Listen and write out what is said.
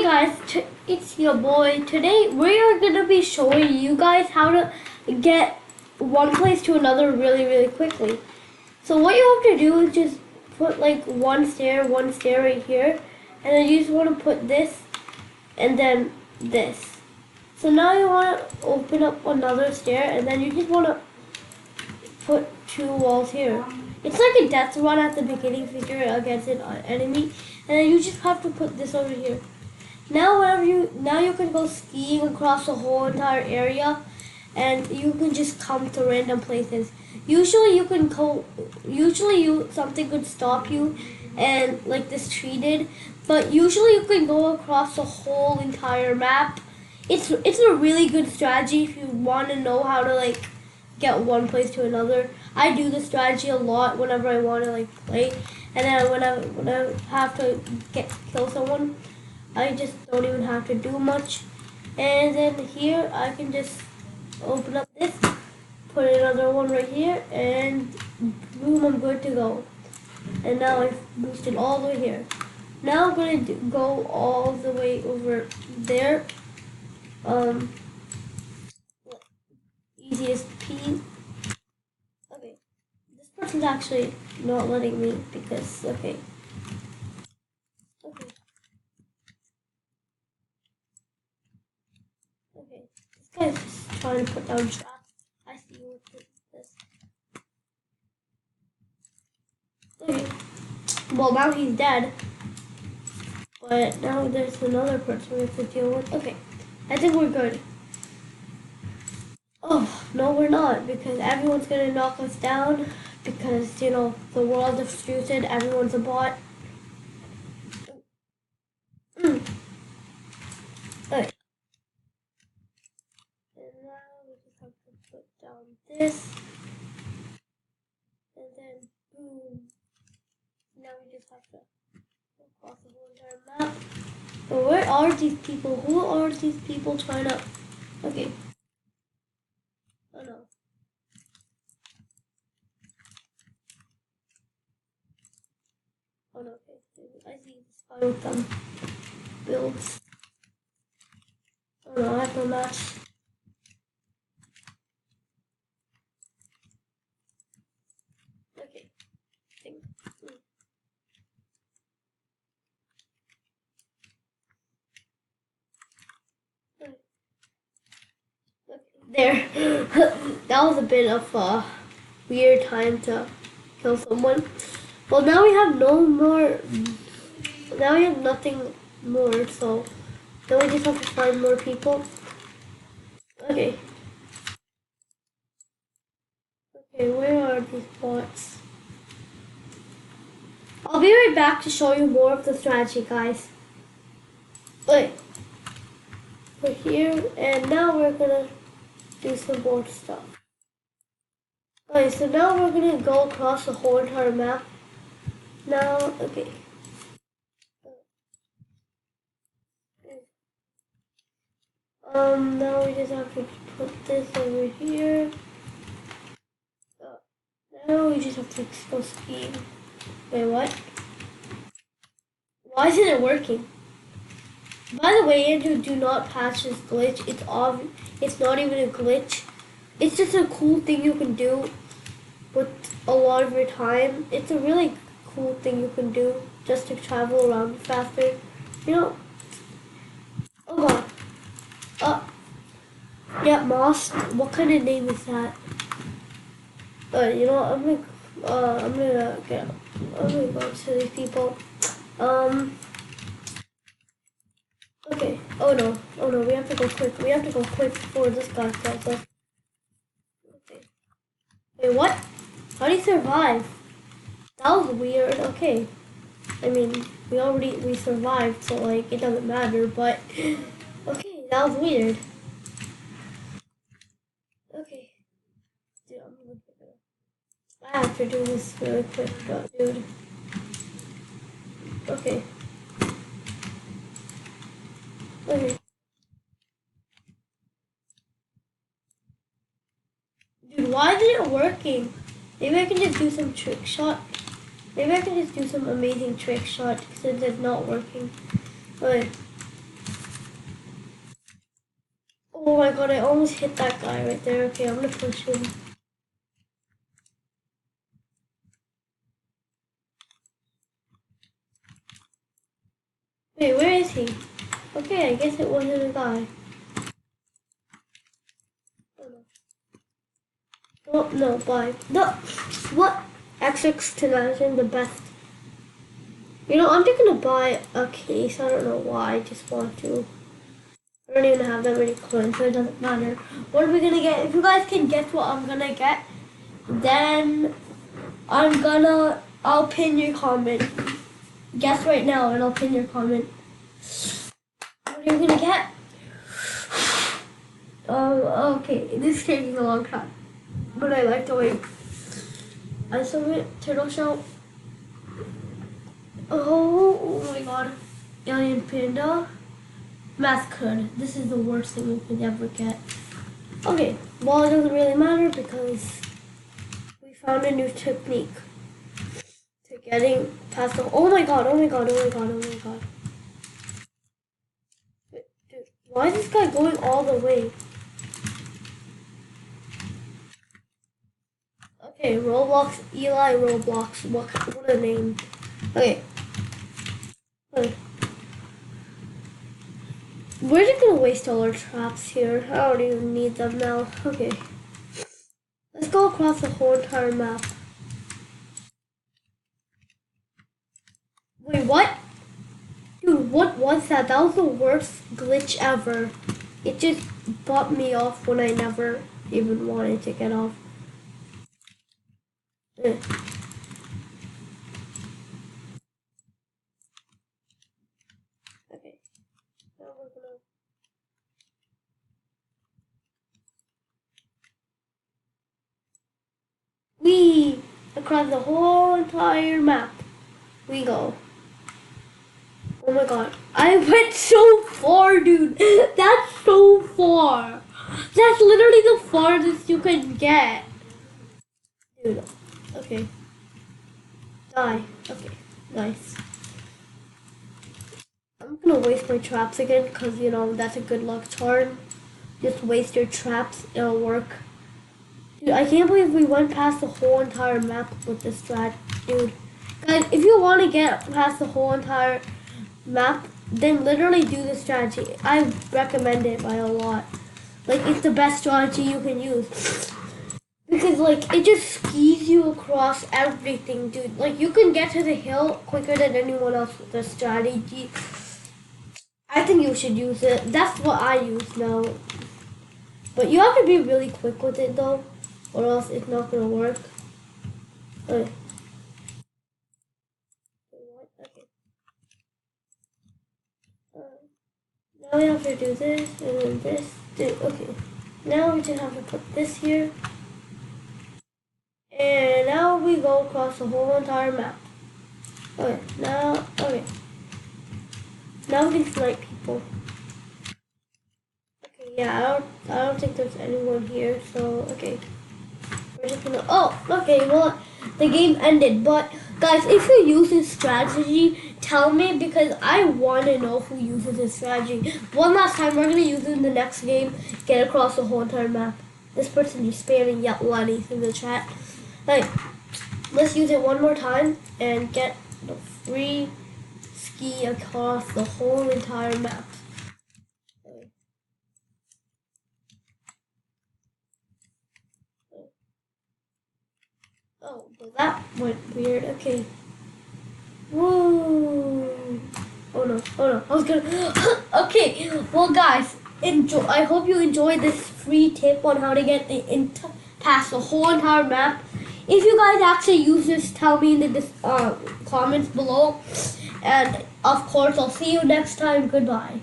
Hey guys, it's your boy. Today we are gonna be showing you guys how to get one place to another really quickly. So what you have to do is just put like one stair right here, and then you just want to put this and then this. So now you want to open up another stair, and then you just want to put two walls here. It's like a death run at the beginning feature against an enemy, and then you just have to put this over here. Now you can go skiing across the whole entire area, and you can just come to random places. Usually something could stop you, and like this tree did, but usually you can go across the whole entire map. It's a really good strategy if you want to know how to like get one place to another. I do this strategy a lot whenever I want to like play, and then when I have to kill someone, I just don't even have to do much. And then here I can just open up this, put another one right here, and boom, I'm good to go. And now I've boosted all the way here. Now I'm going to go all the way over there. Easiest P. Okay, this person's actually not letting me because, okay. Okay, this guy's just trying to put down traps. I see you with this. Okay, well now he's dead. But now there's another person we have to deal with. Okay, I think we're good. Oh, no we're not, because everyone's gonna knock us down. Because, you know, the world of STRUCID, everyone's a bot. Okay. And now we just have to put down this. And then, boom. Now we just have to across the whole entire map. But where are these people? Who are these people trying to... Okay. Oh no. Oh no, okay. I see this guy with them builds. Oh no, I have no match. Okay. There. That was a bit of a weird time to kill someone. Well, now we have no more. Now we have nothing more, so now we just have to find more people. Okay. Okay, where are these bots? I'll be right back to show you more of the strategy, guys. Wait. We're here, and now we're gonna do some more stuff. Okay, so now we're gonna go across the whole entire map. Now, okay. Now we just have to put this over here. Now we just have to go skiing. Wait, what? Why isn't it working? By the way, Andrew, do not patch this glitch. It's not even a glitch. It's just a cool thing you can do with a lot of your time. It's a really cool thing you can do just to travel around faster. You know? Oh god. Yeah, Moss. What kind of name is that? You know what? I'm gonna go to these people. Okay. Oh no, we have to go quick. We have to go quick before this guy kills us. Okay. Wait, what? How do you survive? That was weird. Okay. I mean, we survived, so like it doesn't matter, but okay, that was weird. Okay. Dude, I have to do this really quick, dude. Okay. Okay. Dude, why isn't it working? Maybe I can just do some trick shot. Maybe I can just do some amazing trick shot since it's not working. Okay. Oh my god, I almost hit that guy right there. Okay, I'm gonna push him. Wait, where is he? Okay, I guess it wasn't a guy. Oh no, bye. No, what? XX to 19, the best. You know, I'm just gonna buy a case. I don't know why. I just want to. I don't even have that many coins, so it doesn't matter. What are we gonna get? If you guys can guess what I'm gonna get, then I'll pin your comment. Guess right now, and I'll pin your comment. What are you gonna get? Okay, this is taking a long time, but I like to wait. I submit turtle shell. Oh my god. Alien panda. Math code. This is the worst thing you could ever get. Okay, well it doesn't really matter because we found a new technique to getting past the. Oh my god, oh my god, oh my god, oh my god. Dude, why is this guy going all the way? Okay, Roblox, Eli Roblox. What a name. Okay. Okay. We're just gonna waste all our traps here. I don't even need them now. Okay. Let's go across the whole entire map. Wait, what? Dude, what was that? That was the worst glitch ever. It just bought me off when I never even wanted to get off. Okay. Now we're gonna. Whee! Across the whole entire map. We go. Oh my god. I went so far, dude. That's so far. That's literally the farthest you can get. Dude. Okay. Die. Okay. Nice. I'm gonna waste my traps again because, you know, that's a good luck charm. Just waste your traps. It'll work. Dude, I can't believe we went past the whole entire map with this strat. Dude. Guys, if you want to get past the whole entire map, then literally do this strategy. I recommend it by a lot. Like, it's the best strategy you can use. Because, like, it just skis you across everything, dude. Like, you can get to the hill quicker than anyone else with this strategy. I think you should use it. That's what I use now. But you have to be really quick with it, though, or else it's not going to work. Okay. Now we have to do this, and then this. Okay. Now we just have to put this here. And now we go across the whole entire map. Okay, now, okay. Now we can snipe people. Okay, yeah, I don't think there's anyone here, so, okay. We're just gonna, oh, okay, well, the game ended, but, guys, if you use this strategy, tell me, because I want to know who uses this strategy. One last time, we're gonna use it in the next game, get across the whole entire map. This person is spamming yet Lenny in the chat. Like, let's use it one more time and get the free ski across the whole entire map. Oh, well that went weird. Okay. Whoa. Oh no, oh no. I was gonna. Okay, well guys, enjoy. I hope you enjoyed this free tip on how to get past the whole entire map. If you guys actually use this, tell me in the comments below. And of course, I'll see you next time. Goodbye.